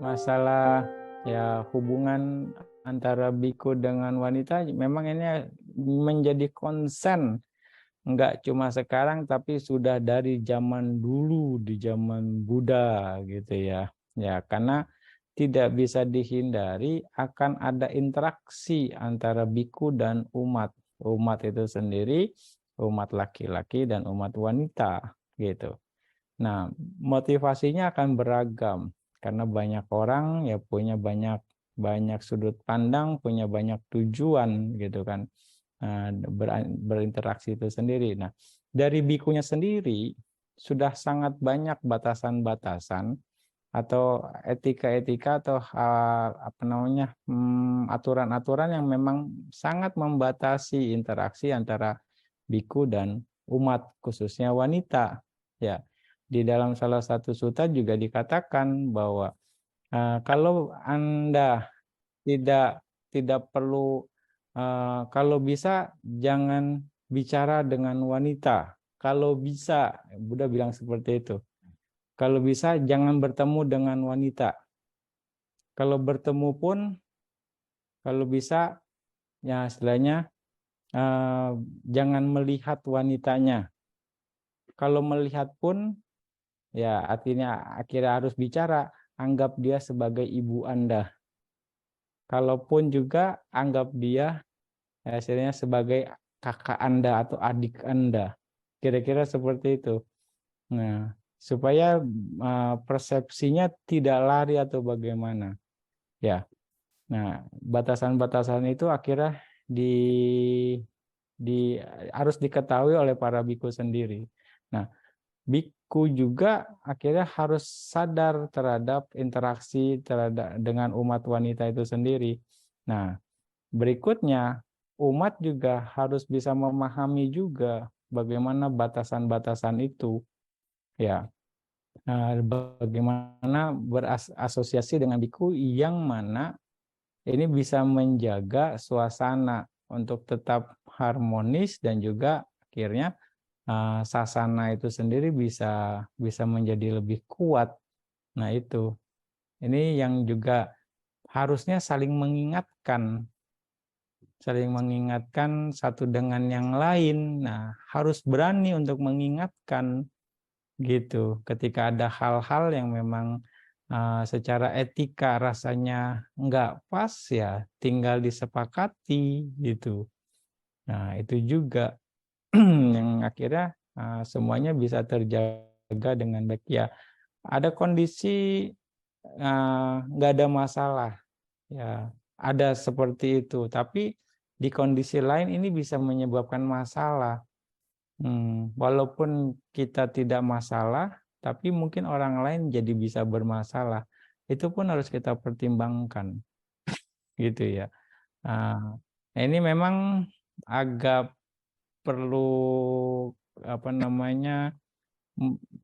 masalah ya hubungan antara biku dengan wanita memang ini menjadi konsen nggak cuma sekarang tapi sudah dari zaman dulu di zaman Buddha gitu ya. Ya, karena tidak bisa dihindari akan ada interaksi antara biku dan umat. Umat itu sendiri, umat laki-laki dan umat wanita gitu. Nah, motivasinya akan beragam karena banyak orang ya punya banyak banyak sudut pandang, punya banyak tujuan gitu kan. Berinteraksi itu sendiri. Nah, dari bikunya sendiri sudah sangat banyak batasan-batasan atau etika-etika atau apa namanya aturan-aturan yang memang sangat membatasi interaksi antara biku dan umat khususnya wanita. Ya, di dalam salah satu sutta juga dikatakan bahwa kalau Anda tidak tidak perlu kalau bisa jangan bicara dengan wanita. Kalau bisa, Buddha bilang seperti itu. Kalau bisa jangan bertemu dengan wanita. Kalau bertemu pun, kalau bisa, ya istilahnya jangan melihat wanitanya. Kalau melihat pun, ya artinya akhirnya harus bicara, anggap dia sebagai ibu Anda. Kalaupun juga anggap dia istilahnya sebagai kakak Anda atau adik Anda. Kira-kira seperti itu. Nah, supaya persepsinya tidak lari atau bagaimana. Ya. Nah, batasan-batasan itu akhirnya di harus diketahui oleh para biku sendiri. Nah, biku juga akhirnya harus sadar terhadap interaksi terhadap dengan umat wanita itu sendiri. Nah, berikutnya umat juga harus bisa memahami juga bagaimana batasan-batasan itu, ya. Nah, bagaimana berasosiasi dengan biku yang mana ini bisa menjaga suasana untuk tetap harmonis dan juga akhirnya sasana itu sendiri bisa bisa menjadi lebih kuat. Nah, itu. Ini yang juga harusnya saling mengingatkan satu dengan yang lain. Nah, harus berani untuk mengingatkan gitu. Ketika ada hal-hal yang memang secara etika rasanya nggak pas ya tinggal disepakati gitu. Nah, itu juga yang akhirnya semuanya bisa terjaga dengan baik ya. Ada kondisi nggak ada masalah ya, ada seperti itu. Tapi di kondisi lain ini bisa menyebabkan masalah. Walaupun kita tidak masalah, tapi mungkin orang lain jadi bisa bermasalah. Itu pun harus kita pertimbangkan, gitu ya. Nah, ini memang agak perlu apa namanya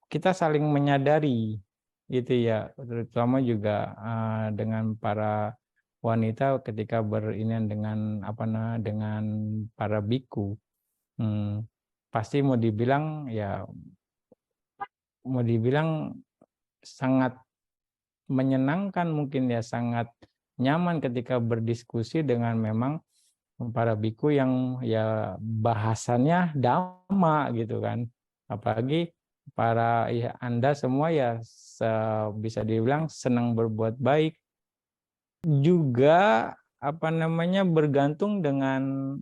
kita saling menyadari, gitu ya. Terutama juga dengan para wanita ketika berinian dengan apa namanya dengan para biku. Pasti mau dibilang sangat menyenangkan mungkin ya, sangat nyaman ketika berdiskusi dengan memang para biku yang ya bahasannya dhamma gitu kan. Apalagi para ya, Anda semua ya bisa dibilang senang berbuat baik, juga apa namanya bergantung dengan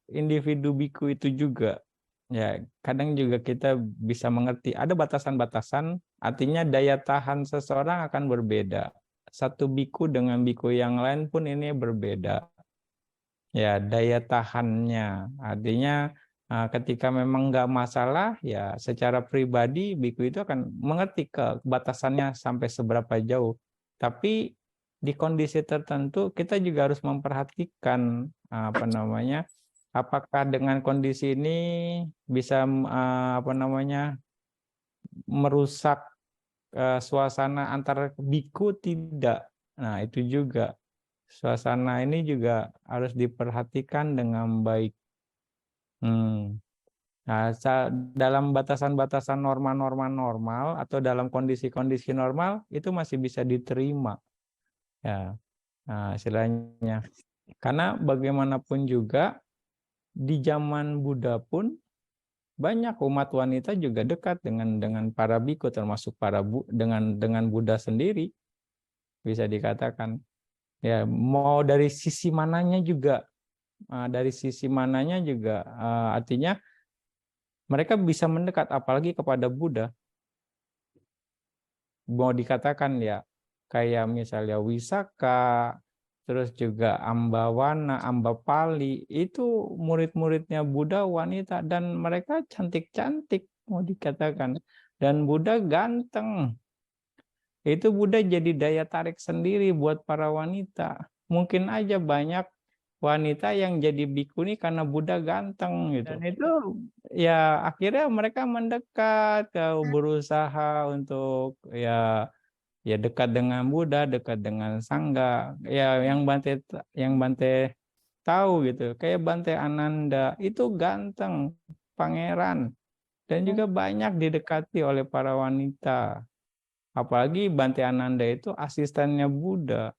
individu biku itu juga. Ya, kadang juga kita bisa mengerti ada batasan-batasan, artinya daya tahan seseorang akan berbeda. Satu biku dengan biku yang lain pun ini berbeda. Ya, daya tahannya. Artinya ketika memang nggak masalah, ya secara pribadi biku itu akan mengerti ke batasannya sampai seberapa jauh. Tapi di kondisi tertentu kita juga harus memperhatikan apa namanya, apakah dengan kondisi ini bisa apa namanya merusak suasana antar biku tidak. Nah, itu juga suasana ini juga harus diperhatikan dengan baik. Hmm. Nah, dalam batasan-batasan norma-norma normal atau dalam kondisi-kondisi normal itu masih bisa diterima. Ya, nah, istilahnya. Karena bagaimanapun juga di zaman Buddha pun banyak umat wanita juga dekat dengan para biku, termasuk dengan Buddha sendiri, bisa dikatakan. Ya, mau dari sisi mananya juga, artinya mereka bisa mendekat, apalagi kepada Buddha. Mau dikatakan ya, kayak misalnya Wisaka, terus juga Ambawana, Ambapali, itu murid-muridnya Buddha wanita, dan mereka cantik-cantik, mau dikatakan. Dan Buddha ganteng. Itu Buddha jadi daya tarik sendiri buat para wanita. Mungkin aja banyak wanita yang jadi bikuni karena Buddha ganteng gitu. Dan itu ya akhirnya mereka mendekat, berusaha untuk ya dekat dengan Buddha, dekat dengan Sangga. Ya yang Bante tahu gitu. Kayak Bante Ananda itu ganteng, pangeran, dan juga banyak didekati oleh para wanita. Apalagi Bante Ananda itu asistennya Buddha,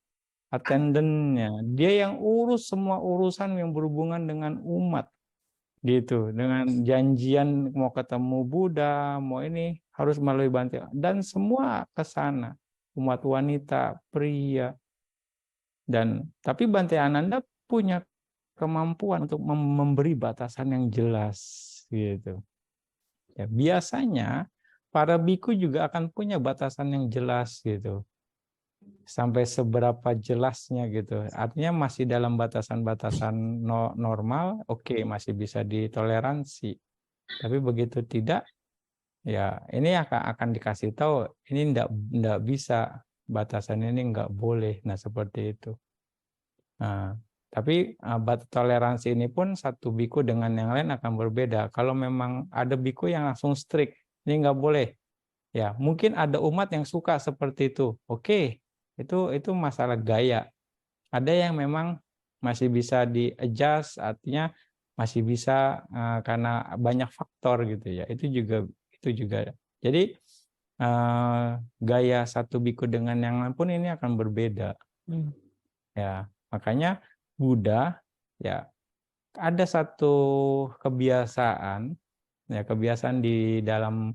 atendennya. Dia yang urus semua urusan yang berhubungan dengan umat. Gitu, dengan janjian mau ketemu Buddha, mau ini harus melalui Bante. Dan semua ke sana, umat wanita, pria. Tapi Bante Ananda punya kemampuan untuk memberi batasan yang jelas gitu. Ya, biasanya para biku juga akan punya batasan yang jelas gitu. Sampai seberapa jelasnya gitu. Artinya masih dalam batasan-batasan normal, oke, masih bisa ditoleransi. Tapi begitu tidak, ya ini akan dikasih tahu, ini enggak bisa, batasan ini enggak boleh. Nah, seperti itu. Nah, tapi toleransi ini pun satu biku dengan yang lain akan berbeda. Kalau memang ada biku yang langsung strict, ini enggak boleh. Ya, mungkin ada umat yang suka seperti itu. Oke, itu masalah gaya. Ada yang memang masih bisa di-adjust, artinya masih bisa karena banyak faktor gitu ya. Itu juga. Jadi gaya satu biku dengan yang lain pun ini akan berbeda. Ya, makanya Buddha ya ada satu kebiasaan di dalam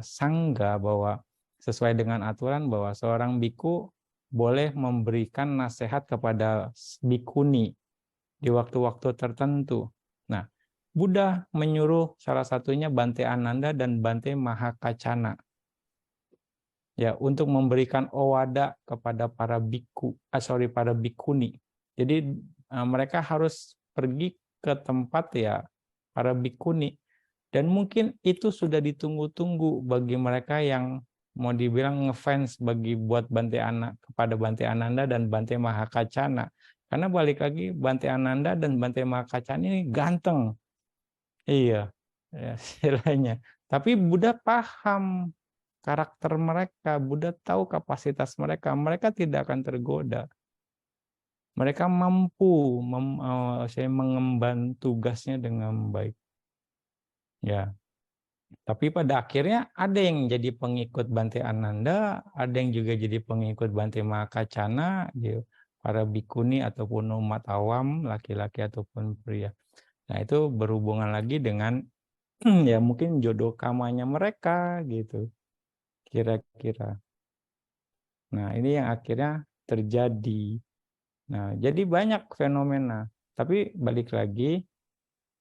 sangga bahwa sesuai dengan aturan bahwa seorang biku boleh memberikan nasihat kepada bikuni di waktu-waktu tertentu. Nah, Buddha menyuruh salah satunya Bante Ananda dan Bante Mahakacana ya untuk memberikan owada kepada para bikuni. Jadi mereka harus pergi ke tempat ya para bikuni. Dan mungkin itu sudah ditunggu-tunggu bagi mereka yang mau dibilang ngefans buat kepada Bante Ananda dan Bante Mahakacana. Karena balik lagi Bante Ananda dan Bante Mahakacana ini ganteng. Iya, ya, istilahnya. Tapi Buddha paham karakter mereka, Buddha tahu kapasitas mereka. Mereka tidak akan tergoda. Mereka mampu mengemban tugasnya dengan baik. Ya. Tapi pada akhirnya ada yang jadi pengikut Bante Ananda, ada yang juga jadi pengikut Bante Mahakacana, gitu. Para bikuni ataupun umat awam, laki-laki ataupun pria. Nah, itu berhubungan lagi dengan ya mungkin jodoh kamanya mereka gitu, kira-kira. Nah, ini yang akhirnya terjadi. Nah, jadi banyak fenomena. Tapi balik lagi,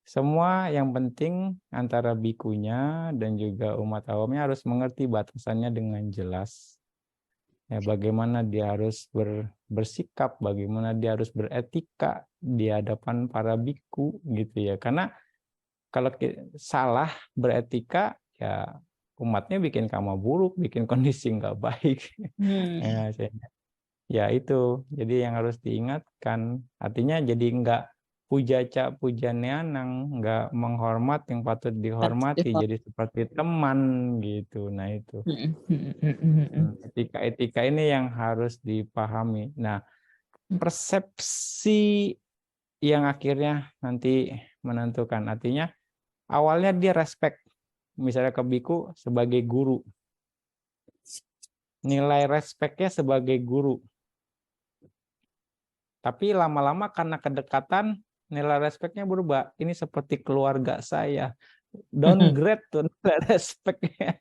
semua yang penting antara bikunya dan juga umat awamnya harus mengerti batasannya dengan jelas. Ya, bagaimana dia harus bersikap, bagaimana dia harus beretika di hadapan para biku gitu ya. Karena kalau salah beretika ya umatnya bikin kamu buruk, bikin kondisi nggak baik. Ya itu, jadi yang harus diingatkan. Artinya jadi nggak pujaca pujaneanang, nggak menghormat yang patut dihormati, jadi seperti teman gitu. Nah itu etika ini yang harus dipahami. Nah, persepsi yang akhirnya nanti menentukan. Artinya awalnya dia respect, misalnya ke biku sebagai guru, nilai respectnya sebagai guru. Tapi lama-lama karena kedekatan, nilai respectnya berubah. Ini seperti keluarga saya. Downgrade tuh nilai respectnya.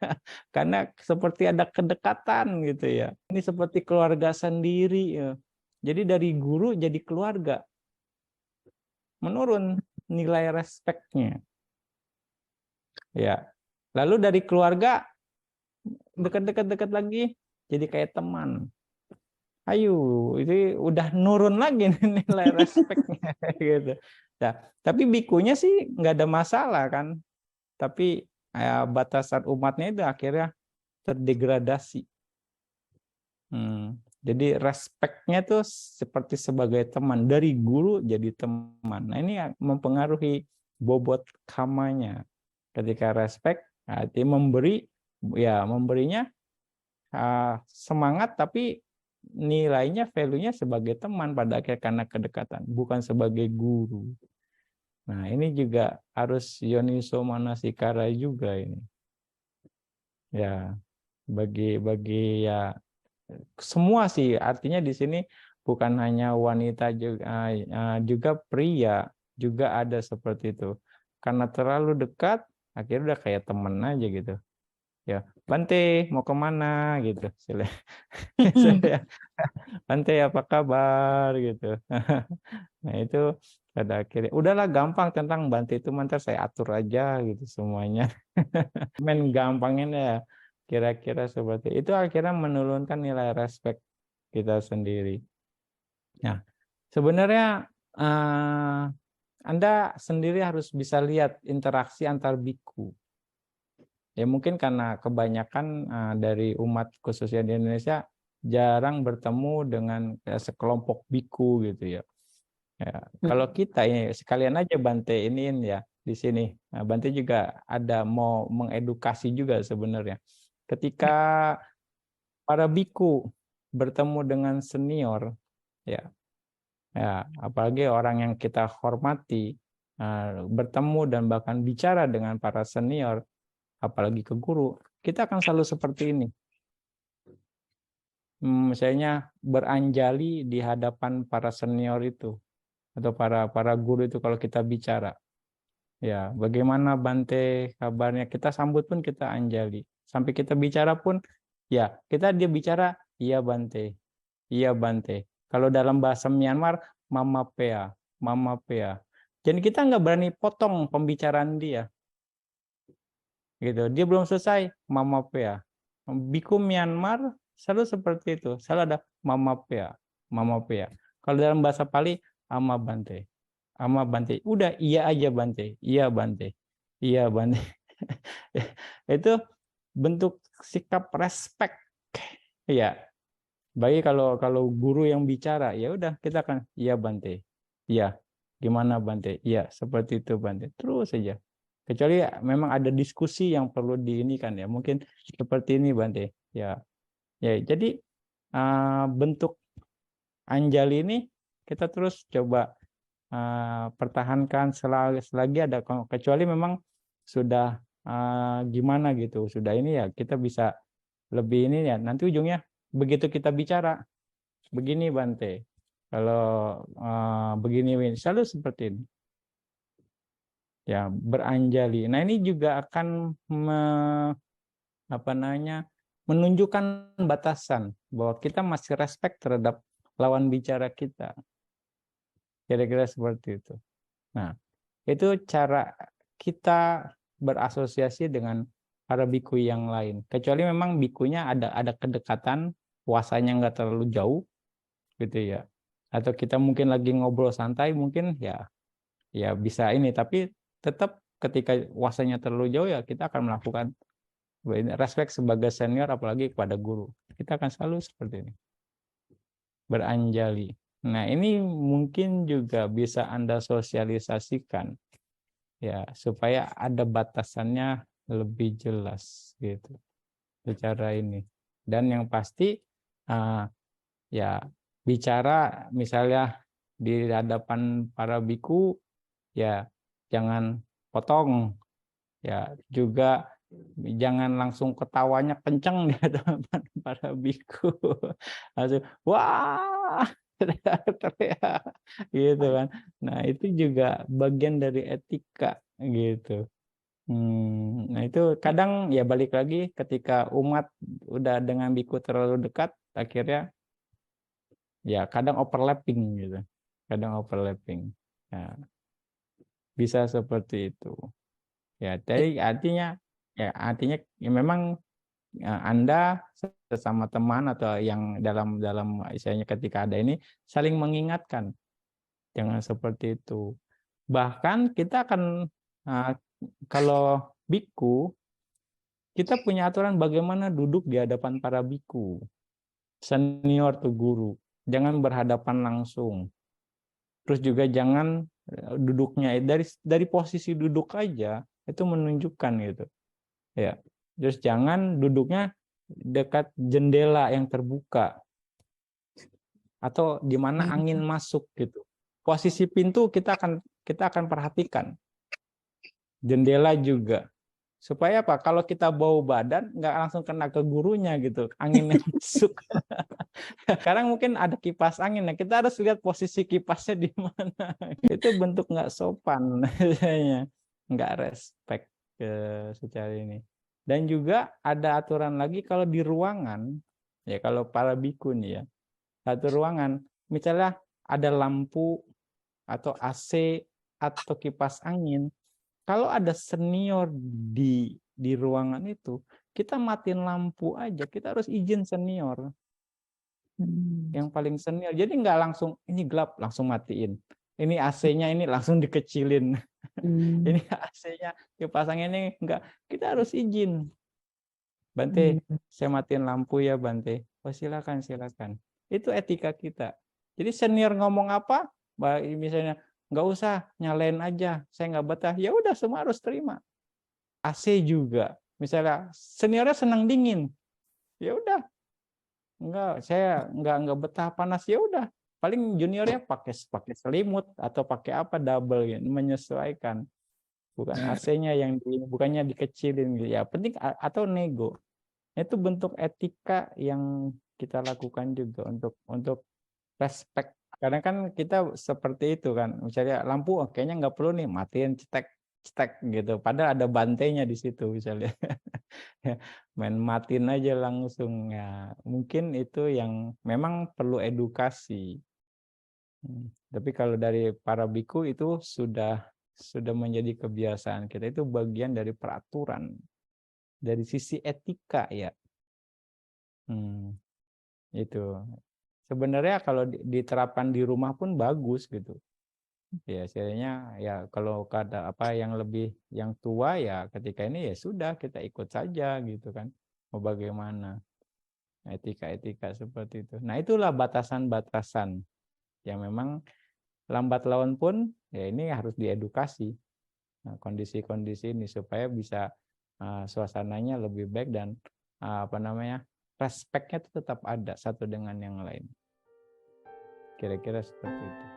Karena seperti ada kedekatan gitu ya. Ini seperti keluarga sendiri. Ya. Jadi dari guru jadi keluarga. Menurun nilai respectnya. Ya. Lalu dari keluarga dekat-dekat lagi jadi kayak teman. Ayo, itu udah nurun lagi nilai respectnya gitu. Nah, tapi bikunya sih nggak ada masalah kan. Tapi batasan umatnya itu akhirnya terdegradasi. Jadi respectnya tuh seperti sebagai teman, dari guru jadi teman. Nah ini mempengaruhi bobot kamanya. Ketika respect, arti memberi, ya memberinya semangat, tapi nilainya, value-nya sebagai teman pada akhirnya karena kedekatan, bukan sebagai guru. Nah ini juga harus yoniso manasikara juga ini. Ya, bagi ya semua sih, artinya di sini bukan hanya wanita juga pria juga ada seperti itu. Karena terlalu dekat, akhirnya udah kayak temen aja gitu. Ya, Bante mau kemana gitu. Bante apa kabar gitu. Nah itu pada akhirnya udahlah gampang tentang Bante itu mantar saya atur aja gitu semuanya. Main gampangin ya. Kira-kira seperti itu akhirnya menurunkan nilai respect kita sendiri. Nah, sebenarnya Anda sendiri harus bisa lihat interaksi antar biku. Ya mungkin karena kebanyakan dari umat khususnya di Indonesia jarang bertemu dengan sekelompok biku gitu ya. Ya, kalau kita ini sekalian aja Bante iniin ya di sini. Nah, Bante juga ada mau mengedukasi juga sebenarnya. Ketika para biku bertemu dengan senior, ya, apalagi orang yang kita hormati, bertemu dan bahkan bicara dengan para senior, apalagi ke guru, kita akan selalu seperti ini. Misalnya beranjali di hadapan para senior itu atau para guru itu kalau kita bicara. Ya, bagaimana Bante kabarnya? Kita sambut pun kita anjali. Sampai kita bicara pun, ya, dia bicara, iya Bante, iya Bante. Kalau dalam bahasa Myanmar, Mama Pea, Mama Pea. Jadi kita nggak berani potong pembicaraan dia. Gitu. Dia belum selesai, Mama Pea. Biku Myanmar selalu seperti itu. Selalu ada Mama Pea, Mama Pea. Kalau dalam bahasa Pali, Ama Bante. Ama Bante. Udah iya aja Bante. Iya Bante. Iya Bante. Itu bentuk sikap respect. Ya. Bagi kalau guru yang bicara, ya udah kita akan iya Bante. Iya. Gimana Bante? Iya, seperti itu Bante. Terus saja. Kecuali memang ada diskusi yang perlu diinikan ya. Mungkin seperti ini Bante. Ya. Ya, jadi bentuk anjali ini kita terus coba pertahankan selagi ada, kecuali memang sudah gimana gitu, sudah ini ya kita bisa lebih ini ya, nanti ujungnya begitu kita bicara begini Bante, kalau begini selalu seperti ini ya, beranjali. Nah ini juga akan menunjukkan batasan bahwa kita masih respect terhadap lawan bicara kita, kira-kira seperti itu. Nah itu cara kita berasosiasi dengan para biku yang lain. Kecuali memang bikunya ada kedekatan, puasanya nggak terlalu jauh, gitu ya. Atau kita mungkin lagi ngobrol santai, mungkin ya bisa ini. Tapi tetap ketika puasanya terlalu jauh ya kita akan melakukan respect sebagai senior, apalagi kepada guru. Kita akan selalu seperti ini, beranjali. Nah ini mungkin juga bisa Anda sosialisasikan ya supaya ada batasannya lebih jelas gitu secara ini. Dan yang pasti ya bicara misalnya di hadapan para biku ya jangan potong Ya, juga jangan langsung ketawanya kenceng di hadapan para biku. Langsung, wah, teriak-teriak, gitu kan. Nah, itu juga bagian dari etika, gitu. Nah itu kadang ya balik lagi ketika umat udah dengan biku terlalu dekat, akhirnya ya kadang overlapping gitu. Kadang overlapping. Ya, bisa seperti itu. Ya, jadi artinya ya memang ya, Anda sesama teman atau yang dalam dalam istilahnya ketika ada ini saling mengingatkan, jangan seperti itu. Bahkan kita akan kalau biku, kita punya aturan bagaimana duduk di hadapan para biku, senior tuh guru, jangan berhadapan langsung. Terus juga jangan duduknya dari posisi duduk aja itu menunjukkan gitu. Ya. Terus jangan duduknya dekat jendela yang terbuka atau di mana angin masuk gitu. Posisi pintu kita akan perhatikan. Jendela juga. Supaya apa? Kalau kita bau badan nggak langsung kena ke gurunya gitu, anginnya masuk. Sekarang mungkin ada kipas angin, nah kita harus lihat posisi kipasnya di mana. Itu bentuk nggak sopan, nggak respect secara ini. Dan juga ada aturan lagi kalau di ruangan, ya kalau para biku nih ya, satu ruangan, misalnya ada lampu atau AC atau kipas angin, kalau ada senior di ruangan itu, kita matiin lampu aja, kita harus izin senior. Yang paling senior. Jadi nggak langsung ini gelap langsung matiin. Ini AC-nya ini langsung dikecilin. Ini AC-nya dipasang ini enggak. Kita harus izin. Bante, saya matiin lampu ya Bante. Oh silakan silakan. Itu etika kita. Jadi senior ngomong apa, misalnya nggak usah nyalain aja, saya nggak betah. Ya udah semua harus terima. AC juga. Misalnya seniornya senang dingin, ya udah saya nggak betah panas, ya udah paling juniornya pakai selimut atau pakai apa double gitu, menyesuaikan, bukan AC-nya yang bukannya dikecilin gitu ya, penting atau nego. Itu bentuk etika yang kita lakukan juga untuk respect. Kadang kan kita seperti itu kan, misalnya lampu kayaknya nggak perlu nih, matiin cetek cetek gitu, padahal ada bantainya di situ misalnya. Main matiin aja langsung ya. Mungkin itu yang memang perlu edukasi. Tapi kalau dari para biku itu sudah menjadi kebiasaan kita, itu bagian dari peraturan dari sisi etika ya. Itu sebenarnya kalau diterapkan di rumah pun bagus gitu. Ya istilahnya ya kalau kata apa yang lebih yang tua ya ketika ini ya sudah kita ikut saja gitu kan. Mau bagaimana? Etika-etika seperti itu. Nah, itulah batasan-batasan yang memang lambat laun pun ya ini harus diedukasi. Nah, kondisi-kondisi ini supaya bisa suasananya lebih baik dan apa namanya? Respeknya tetap ada satu dengan yang lain. Kira-kira seperti itu.